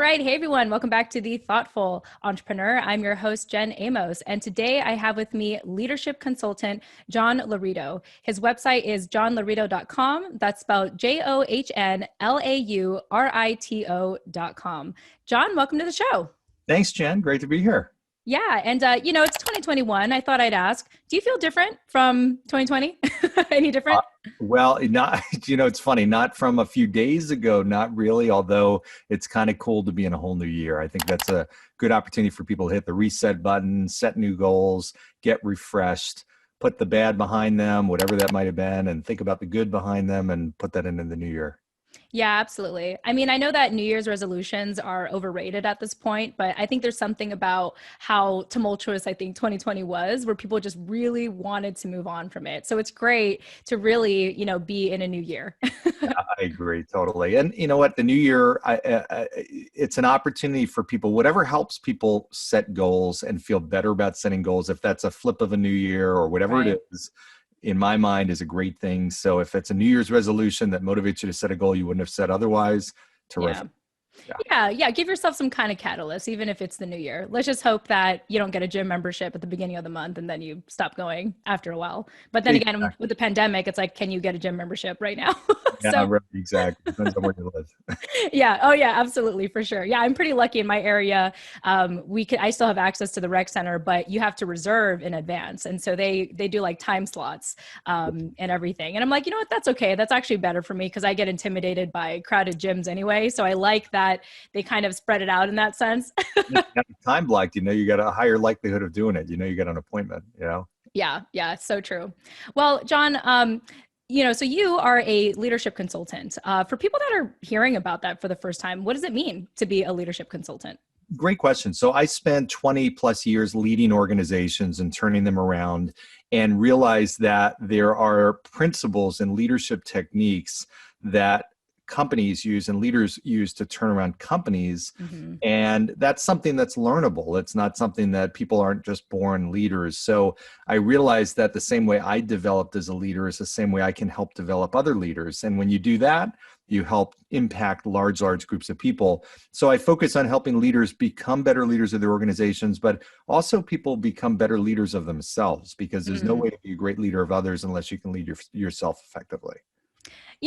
right. Hey, everyone. Welcome back to The Thoughtful Entrepreneur. I'm your host, Jen Amos. And today I have with me leadership consultant, John Laurito. His website is johnlaurito.com. That's spelled JohnLaurito.com. John, welcome to the show. Thanks, Jen. Great to be here. Yeah. And, it's 2021. I thought I'd ask, do you feel different from 2020? Any different? Well, not, it's funny, not from a few days ago, not really, although it's kind of cool to be in a whole new year. I think that's a good opportunity for people to hit the reset button, set new goals, get refreshed, put the bad behind them, whatever that might have been, and think about the good behind them and put that into the new year. Yeah, absolutely. I mean, I know that New Year's resolutions are overrated at this point, but I think there's something about how tumultuous I think 2020 was, where people just really wanted to move on from it. So it's great to really, be in a new year. I agree totally. And you know what, the new year, it's an opportunity for people, whatever helps people set goals and feel better about setting goals, if that's a flip of a new year or whatever Right. it is, in my mind is a great thing. So if it's a New Year's resolution that motivates you to set a goal you wouldn't have set otherwise, terrific. Yeah. Give yourself some kind of catalyst, even if it's the new year. Let's just hope that you don't get a gym membership at the beginning of the month and then you stop going after a while. But then again, Exactly. with the pandemic, it's like, can you get a gym membership right now? Yeah, right, exactly. Depends on where you live. Yeah. Oh yeah, absolutely. For sure. Yeah. I'm pretty lucky in my area. I still have access to the rec center, but you have to reserve in advance. And so they do like time slots, and everything. And I'm like, you know what? That's okay. That's actually better for me because I get intimidated by crowded gyms anyway. So I like that they kind of spread it out in that sense. Time blocked, you got a higher likelihood of doing it. You got an appointment. Yeah. So true. Well, John, so you are a leadership consultant. For people that are hearing about that for the first time, what does it mean to be a leadership consultant? Great question. So I spent 20 plus years leading organizations and turning them around, and realized that there are principles and leadership techniques that companies use and leaders use to turn around companies. Mm-hmm. And that's something that's learnable. It's not something that people aren't just born leaders. So I realized that the same way I developed as a leader is the same way I can help develop other leaders. And when you do that, you help impact large groups of people. So I focus on helping leaders become better leaders of their organizations, but also people become better leaders of themselves, because there's no way to be a great leader of others unless you can lead yourself effectively.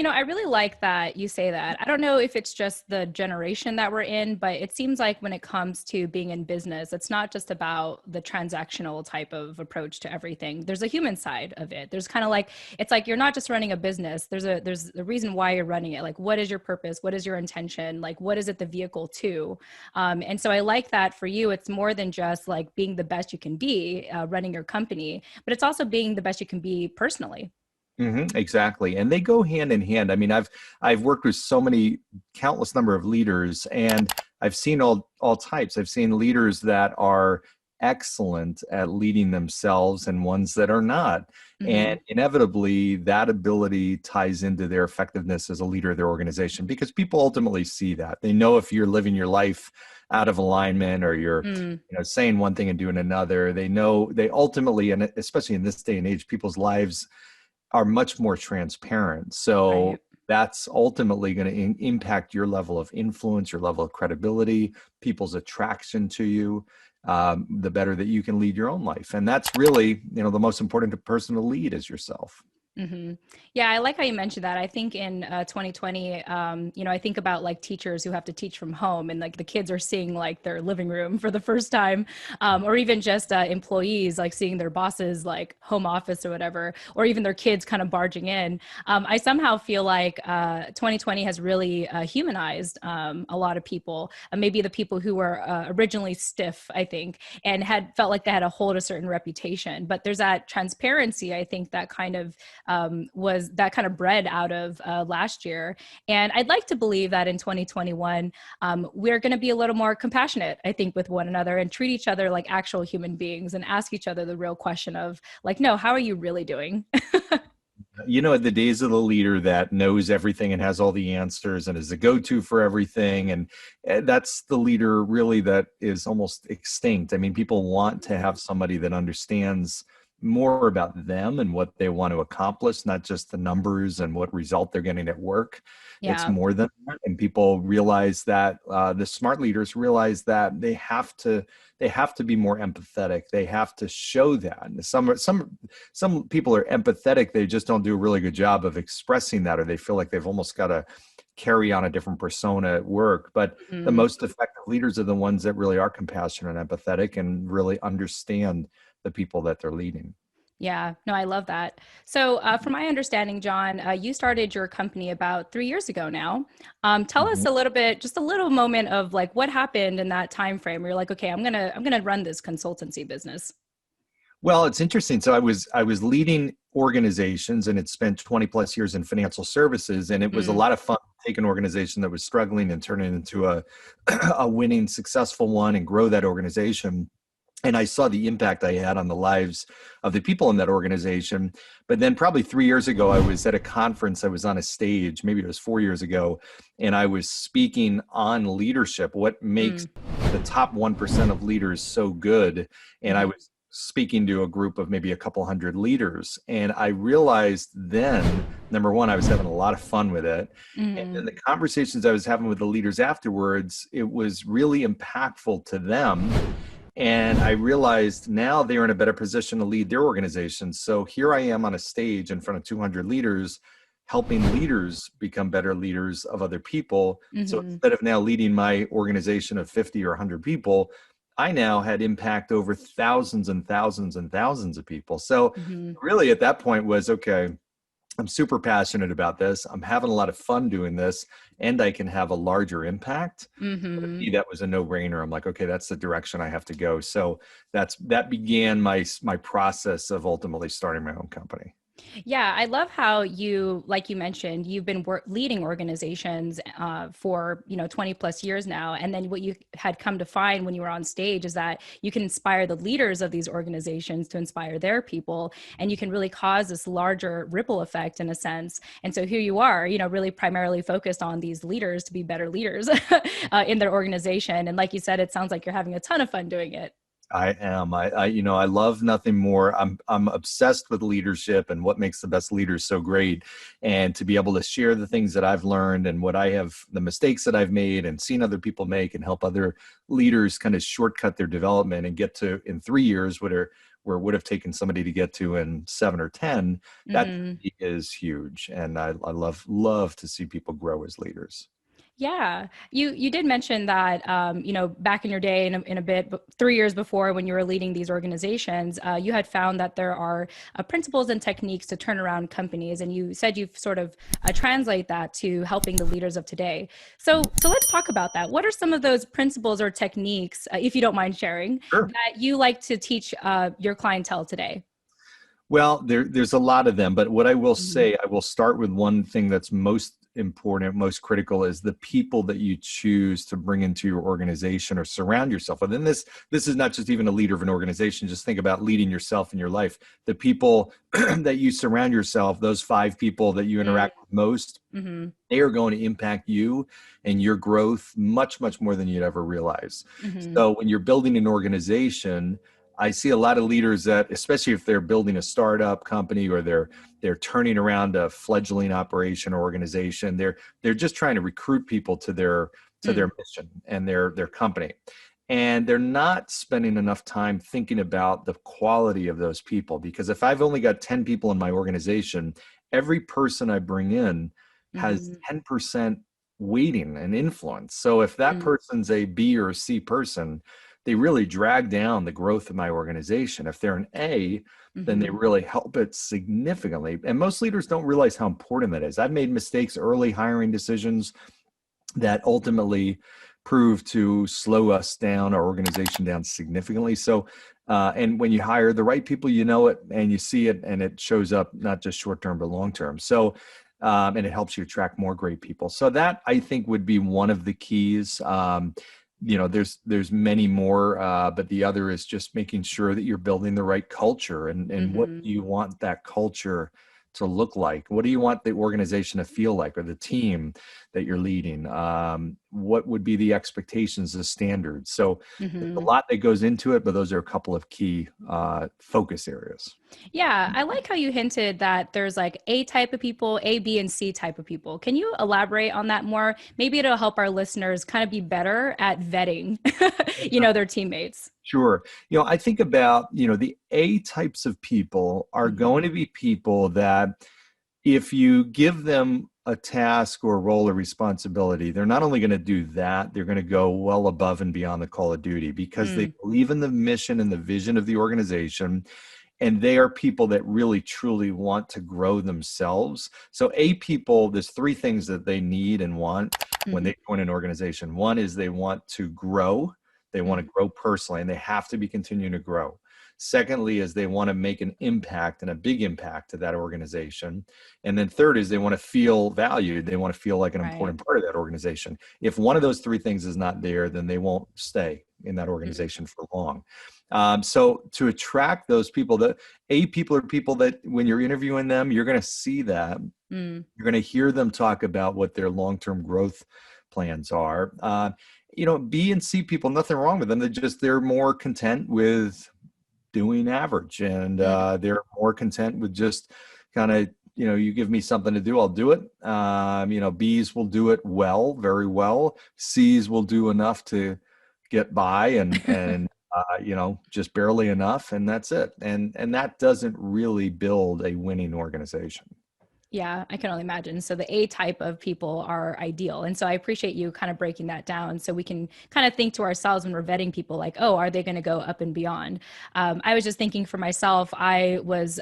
I really like that you say that. I don't know if it's just the generation that we're in, but it seems like when it comes to being in business, it's not just about the transactional type of approach to everything. There's a human side of it. There's kind of like, it's like you're not just running a business. There's a reason why you're running it. Like, what is your purpose? What is your intention? Like, what is it the vehicle to? And so I like that for you. It's more than just like being the best you can be, running your company, but it's also being the best you can be personally. Exactly. And they go hand in hand. I mean, I've worked with countless number of leaders, and I've seen all types. I've seen leaders that are excellent at leading themselves and ones that are not. Mm-hmm. And inevitably that ability ties into their effectiveness as a leader of their organization, because people ultimately see that. They know if you're living your life out of alignment, or you're saying one thing and doing another. They ultimately, and especially in this day and age, people's lives are much more transparent. So Right. that's ultimately going to impact your level of influence, your level of credibility, people's attraction to you, the better that you can lead your own life. And that's really, the most important person to lead is yourself. Mm-hmm. Yeah, I like how you mentioned that. I think in 2020, I think about like teachers who have to teach from home, and like the kids are seeing like their living room for the first time, or even just employees like seeing their bosses like home office or whatever, or even their kids kind of barging in. I somehow feel like 2020 has really humanized a lot of people, maybe the people who were originally stiff, I think, and had felt like they had to hold a certain reputation. But there's that transparency, I think, that kind of was that kind of bred out of last year. And I'd like to believe that in 2021, we're going to be a little more compassionate, I think, with one another, and treat each other like actual human beings, and ask each other the real question of like, no, how are you really doing? The days of the leader that knows everything and has all the answers and is the go-to for everything. And that's the leader really that is almost extinct. I mean, people want to have somebody that understands more about them and what they want to accomplish, not just the numbers and what result they're getting at work. It's Yeah. more than that. And people realize that, the smart leaders realize that they have to be more empathetic. They have to show that. And some people are empathetic. They just don't do a really good job of expressing that, or they feel like they've almost got to carry on a different persona at work. But the Mhm. most effective leaders are the ones that really are compassionate and empathetic and really understand the people that they're leading. Yeah, no, I love that. So, from my understanding, John, you started your company about 3 years ago now. Tell us Mhm. a little bit, just a little moment of like what happened in that time frame. Where you're like, okay, I'm gonna run this consultancy business. Well, it's interesting. So I was leading organizations and had spent 20 plus years in financial services, and it was a Mm, lot of fun to take an organization that was struggling and turn it into a a winning, successful one and grow that organization. And I saw the impact I had on the lives of the people in that organization. But then probably 3 years ago, I was at a conference. I was on a stage, maybe it was 4 years ago, and I was speaking on leadership, what makes mm, the top 1% of leaders so good. And I mhm, was speaking to a group of maybe a couple hundred leaders. And I realized then, number one, I was having a lot of fun with it. And then mhm, the conversations I was having with the leaders afterwards, it was really impactful to them. And I realized now they're in a better position to lead their organizations. So here I am on a stage in front of 200 leaders, helping leaders become better leaders of other people. So mhm, instead of now leading my organization of 50 or 100 people, I now had impact over thousands and thousands and thousands of people. So mhm, really at that point was, okay, I'm super passionate about this. I'm having a lot of fun doing this, and I can have a larger impact. For mhm. me, that was a no-brainer. I'm like, okay, that's the direction I have to go. So that began my process of ultimately starting my own company. Yeah, I love how you, like you mentioned, you've been leading organizations for 20 plus years now, and then what you had come to find when you were on stage is that you can inspire the leaders of these organizations to inspire their people, and you can really cause this larger ripple effect in a sense. And so here you are, really primarily focused on these leaders to be better leaders in their organization. And like you said, it sounds like you're having a ton of fun doing it. I am. I love nothing more. I'm obsessed with leadership and what makes the best leaders so great. And to be able to share the things that I've learned and what I have, the mistakes that I've made and seen other people make and help other leaders kind of shortcut their development and get to in 3 years where it would have taken somebody to get to in 7 or 10, that to Mhm. me is huge. And I love to see people grow as leaders. Yeah, you did mention that back in your day, in a bit, 3 years before when you were leading these organizations, you had found that there are principles and techniques to turn around companies, and you said you've sort of translate that to helping the leaders of today. So let's talk about that. What are some of those principles or techniques, if you don't mind sharing, Sure. that you like to teach your clientele today? Well, there's a lot of them, but what I will Mhm. say, I will start with one thing that's most important, most critical is the people that you choose to bring into your organization or surround yourself with. And this is not just even a leader of an organization. Just think about leading yourself in your life. The people that you surround yourself, those 5 people that you Mm, interact with most, mhm, they are going to impact you and your growth much, much more than you'd ever realize. mhm, So when you're building an organization, I see a lot of leaders that, especially if they're building a startup company or they're turning around a fledgling operation or organization, they're just trying to recruit people to mm, their mission and their company. And they're not spending enough time thinking about the quality of those people. Because if I've only got 10 people in my organization, every person I bring in has mhm, 10% weighting and influence. So if that mm, person's a B or a C person, they really drag down the growth of my organization. If they're an A, then they mhm, really help it significantly. And most leaders don't realize how important that is. I've made mistakes early hiring decisions that ultimately proved to slow us down, our organization down significantly. So, and when you hire the right people, you know it and you see it, and it shows up not just short term but long term. So, and it helps you attract more great people. So that I think would be one of the keys. There's many more, but the other is just making sure that you're building the right culture and what mhm, do you want that culture to look like? What do you want the organization to feel like, or the team that you're leading? what would be the expectations, the standards. So there's a Hmm. lot that goes into it, but those are a couple of key focus areas. Yeah, I like how you hinted that there's like A type of people, A, B, and C type of people. Can you elaborate on that more? Maybe it'll help our listeners kind of be better at vetting, their teammates. Sure. I think about, the A types of people are Hmm. going to be people that if you give them a task or role or responsibility, they're not only going to do that, they're going to go well above and beyond the call of duty because they Mm, believe in the mission and the vision of the organization. And they are people that really truly want to grow themselves. So A people, there's three things that they need and want when mhm, they join an organization. One is they want to grow. They want to mhm. grow personally, and they have to be continuing to grow. Secondly is they want to make an impact and a big impact to that organization. And then third is they want to feel valued. They want to feel like an Right. important part of that organization. If one of those three things is not there, then they won't stay in that Mm, organization for long. So to attract those people, that A people are people that when you're interviewing them, you're going to see that. mm, You're going to hear them talk about what their long-term growth plans are. B and C people, nothing wrong with them. They're more content with doing average, and mm. they're more content with just kind of, you give me something to do, I'll do it. B's will do it well, very well. C's will do enough to get by, and just barely enough, and that's it. And that doesn't really build a winning organization. Yeah, I can only imagine. So the A type of people are ideal. And so I appreciate you kind of breaking that down so we can kind of think to ourselves when we're vetting people like, oh, are they going to go up and beyond? I was just thinking for myself, I was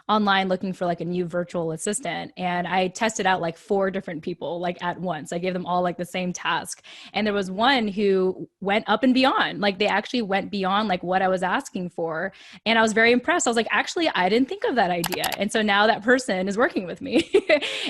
online looking for like a new virtual assistant and I tested out like four different people like at once. I gave them all like the same task. And there was one who went up and beyond. Like they actually went beyond like what I was asking for. And I was very impressed. I was like, actually, I didn't think of that idea. And so now that person is working with me.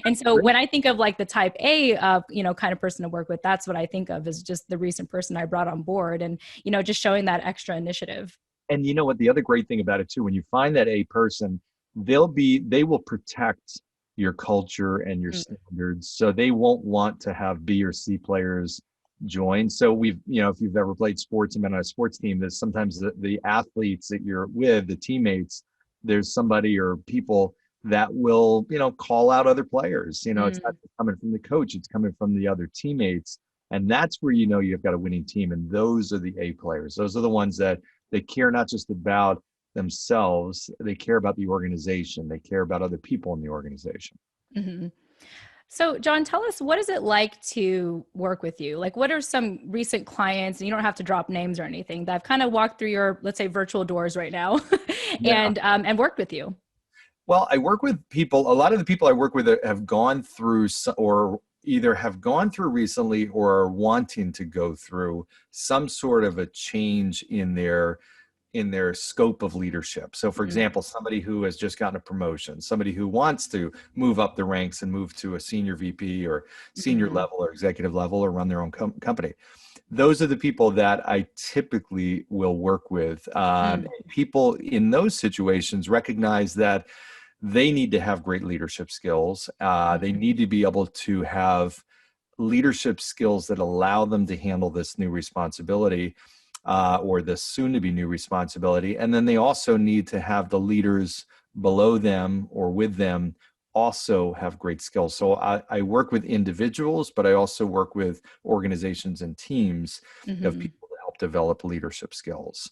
And so Great. when I think of like the type A, kind of person to work with, that's what I think of is just the recent person I brought on board and, just showing that extra initiative. And you know what? The other great thing about it too, when you find that A person, they will protect your culture and your Mm, standards. So they won't want to have B or C players join. So if you've ever played sports and been on a sports team, there's sometimes the athletes that you're with, the teammates, there's somebody or people that will, call out other players. It's not mm. just coming from the coach, it's coming from the other teammates. And that's where you've got a winning team. And those are the A players. Those are the ones that they care not just about themselves, they care about the organization, they care about other people in the organization. Hmm. So, John, tell us what is it like to work with you? Like, what are some recent clients, and you don't have to drop names or anything, that have kind of walked through your, let's say, virtual doors right now, Yeah. and worked with you? Well, I work with people, a lot of the people I work with have gone through or either have gone through recently or are wanting to go through some sort of a change in their scope of leadership. So for Mm, example, somebody who has just gotten a promotion, somebody who wants to move up the ranks and move to a senior VP or senior mhm, level or executive level or run their own company. Those are the people that I typically will work with. mm, People in those situations recognize that they need to have great leadership skills. They mhm, need to be able to have leadership skills that allow them to handle this new responsibility or this soon to be new responsibility. And then they also need to have the leaders below them or with them also have great skills. So I work with individuals, but I also work with organizations and teams of mhm. people to help develop leadership skills.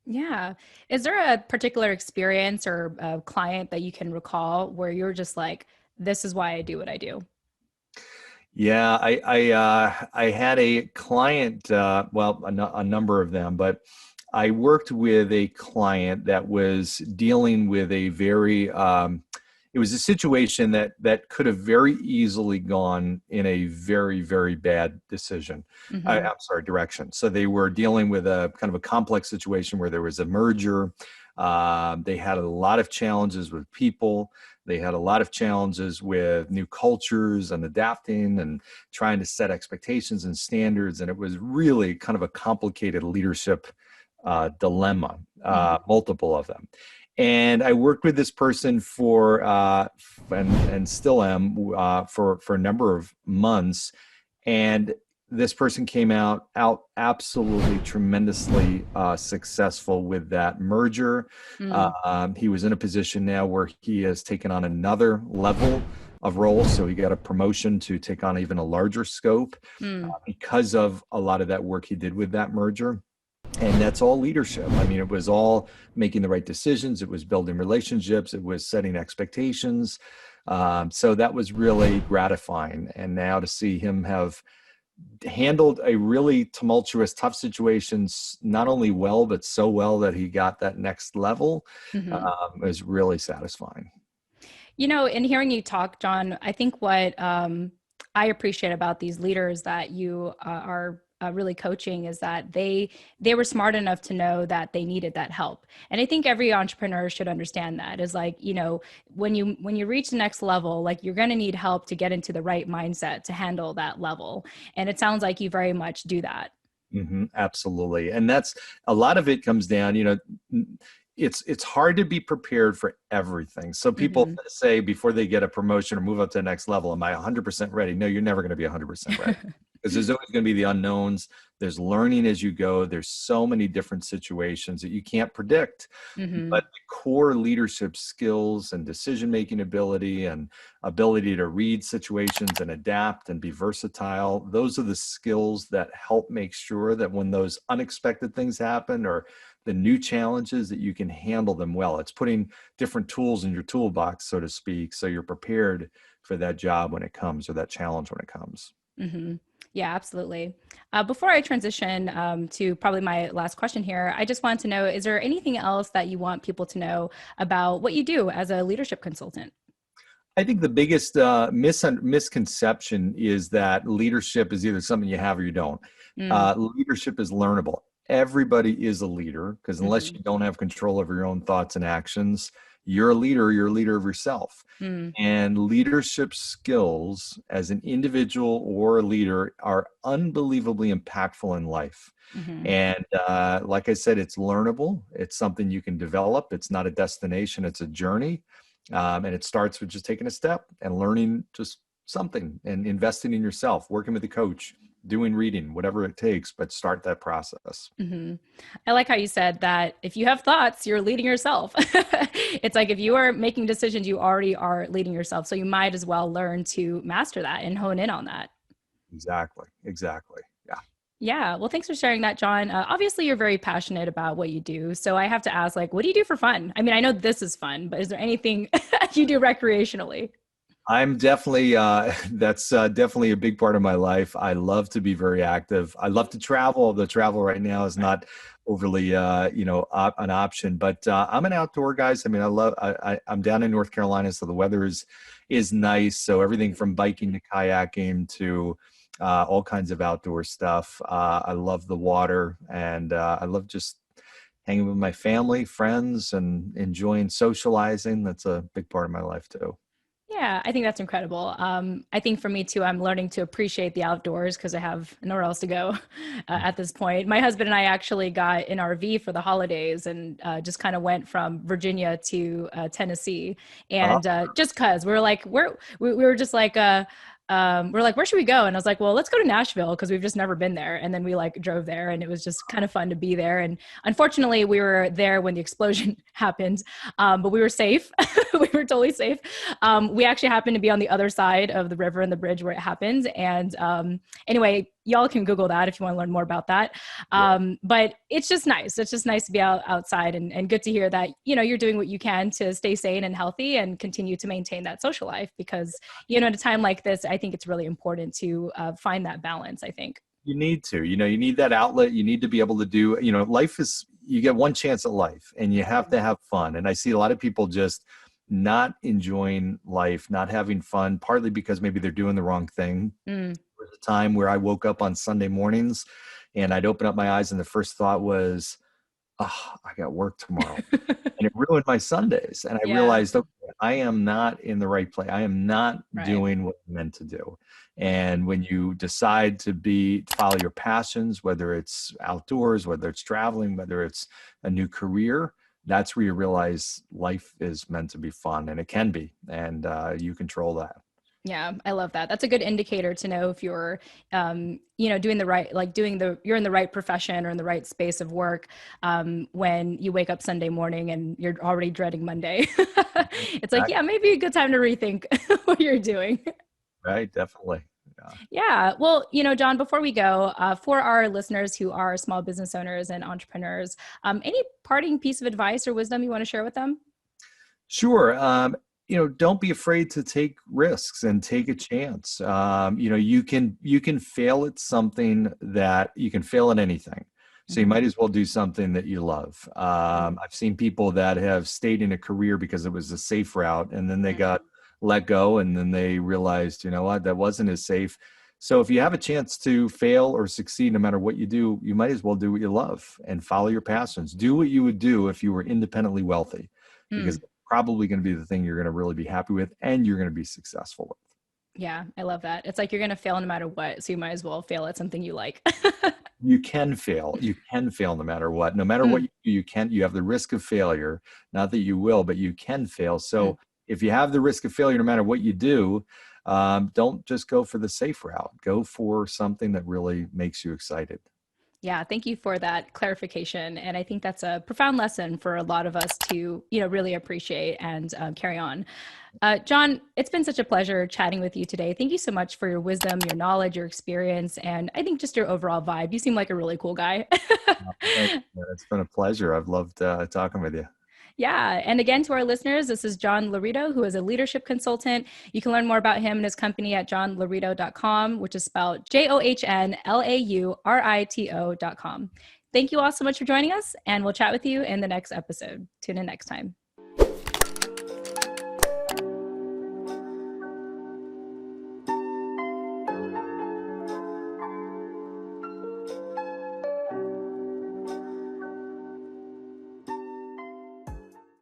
Yeah. Is there a particular experience or a client that you can recall where you're just like, this is why I do what I do? Yeah, I had a client, well, a number of them, but I worked with a client that was dealing with a very, it was a situation that could have very easily gone in a very, very bad decision. Hmm. I'm sorry, direction. So they were dealing with a kind of a complex situation where there was a merger. They had a lot of challenges with people. They had a lot of challenges with new cultures and adapting and trying to set expectations and standards. And it was really kind of a complicated leadership dilemma, Hmm. multiple of them. And I worked with this person for, and still am, for a number of months. And this person came out absolutely tremendously successful with that merger. Mm, He was in a position now where he has taken on another level of role. So he got a promotion to take on even a larger scope mm, because of a lot of that work he did with that merger. And that's all leadership. I mean, it was all making the right decisions. It was building relationships. It was setting expectations. So that was really gratifying. And now to see him have handled a really tumultuous, tough situations, not only well, but so well that he got that next level, mhm. is really satisfying. In hearing you talk, John, I think what I appreciate about these leaders that you are really coaching is that they were smart enough to know that they needed that help. And I think every entrepreneur should understand that is like, when you reach the next level, like you're going to need help to get into the right mindset to handle that level. And it sounds like you very much do that. Absolutely. And that's a lot of it comes down, it's hard to be prepared for everything. So people Hmm. say before they get a promotion or move up to the next level, am I 100% ready? No, you're never going to be 100% ready because there's always going to be the unknowns. There's learning as you go. There's so many different situations that you can't predict. Hmm. But the core leadership skills and decision-making ability and ability to read situations and adapt and be versatile, those are the skills that help make sure that when those unexpected things happen or the new challenges, that you can handle them well. It's putting different tools in your toolbox, so to speak, so you're prepared for that job when it comes or that challenge when it comes. Hmm. Yeah, absolutely. Before I transition to probably my last question here, I just wanted to know, is there anything else that you want people to know about what you do as a leadership consultant? I think the biggest misconception is that leadership is either something you have or you don't. Mm, Leadership is learnable. Everybody is a leader because unless hmm. you don't have control over your own thoughts and actions, you're a leader of yourself. Mm, And leadership skills as an individual or a leader are unbelievably impactful in life. hmm. And like I said, it's learnable. It's something you can develop. It's not a destination, it's a journey. And it starts with just taking a step and learning just something and investing in yourself, working with a coach, doing reading, whatever it takes, but start that process. Hmm. I like how you said that if you have thoughts, you're leading yourself. It's like if you are making decisions, you already are leading yourself. So you might as well learn to master that and hone in on that. Exactly. Exactly. Yeah. Yeah. Well, thanks for sharing that, John. Obviously, you're very passionate about what you do. So I have to ask, like, what do you do for fun? I mean, I know this is fun, but is there anything you do recreationally? I'm definitely that's definitely a big part of my life. I love to be very active. I love to travel. The travel right now is Right. not overly an option, but I'm an outdoor guy. I mean, I'm down in North Carolina, so the weather is nice. So everything from biking to kayaking to all kinds of outdoor stuff. I love the water, and I love just hanging with my family, friends, and enjoying socializing. That's a big part of my life too. Yeah, I think that's incredible. I think for me too, I'm learning to appreciate the outdoors because I have nowhere else to go at this point. My husband and I actually got an RV for the holidays and just kind of went from Virginia to Tennessee. Uh, And just because we were just like, we're like, where should we go? And I was like, well, let's go to Nashville because we've just never been there. And then we like drove there and it was just kind of fun to be there. And unfortunately, we were there when the explosion happened, but we were safe. We were totally safe. We actually happened to be on the other side of the river and the bridge where it happened. And anyway, y'all can Google that if you want to learn more about that. yeah. But it's just nice. It's just nice to be outside and good to hear that, you're doing what you can to stay sane and healthy and continue to maintain that social life because, at a time like this, I think it's really important to find that balance, I think. You need to, you need that outlet. You need to be able to do, life is, you get one chance at life and you have to have fun. And I see a lot of people just not enjoying life, not having fun, partly because maybe they're doing the wrong thing. Mm. There was a time where I woke up on Sunday mornings and I'd open up my eyes and the first thought was, oh, I got work tomorrow. And it ruined my Sundays. And I Yeah, realized, okay, I am not in the right place. I am not right. doing what I'm meant to do. And when you decide to follow your passions, whether it's outdoors, whether it's traveling, whether it's a new career, that's where you realize life is meant to be fun, and it can be, and you control that. Yeah, I love that. That's a good indicator to know if you're, doing the right, like you're in the right profession or in the right space of work when you wake up Sunday morning and you're already dreading Monday. It's like, yeah, maybe a good time to rethink what you're doing. Right, definitely. Yeah. Yeah. Well, John, before we go, for our listeners who are small business owners and entrepreneurs, any parting piece of advice or wisdom you want to share with them? Sure. Don't be afraid to take risks and take a chance. You can fail at something that you can fail at anything. So you Mhm. might as well do something that you love. I've seen people that have stayed in a career because it was a safe route, and then they got let go, and then they realized, you know what, that wasn't as safe. So if you have a chance to fail or succeed, no matter what you do, you might as well do what you love and follow your passions. Do what you would do if you were independently wealthy, because Mm. it's probably going to be the thing you're going to really be happy with and you're going to be successful with. Yeah, I love that. It's like you're going to fail no matter what. So you might as well fail at something you like. You can fail. You can fail no matter what. No matter what Mm, you do, you have the risk of failure. Not that you will, but you can fail. mm. So if you have the risk of failure, no matter what you do, don't just go for the safe route. Go for something that really makes you excited. Yeah, thank you for that clarification. And I think that's a profound lesson for a lot of us to, really appreciate and carry on. John, it's been such a pleasure chatting with you today. Thank you so much for your wisdom, your knowledge, your experience, and I think just your overall vibe. You seem like a really cool guy. Thank you. It's been a pleasure. I've loved talking with you. Yeah. And again, to our listeners, this is John Laurito, who is a leadership consultant. You can learn more about him and his company at johnlaurito.com, which is spelled JOHNLAURITO.com. Thank you all so much for joining us, and we'll chat with you in the next episode. Tune in next time.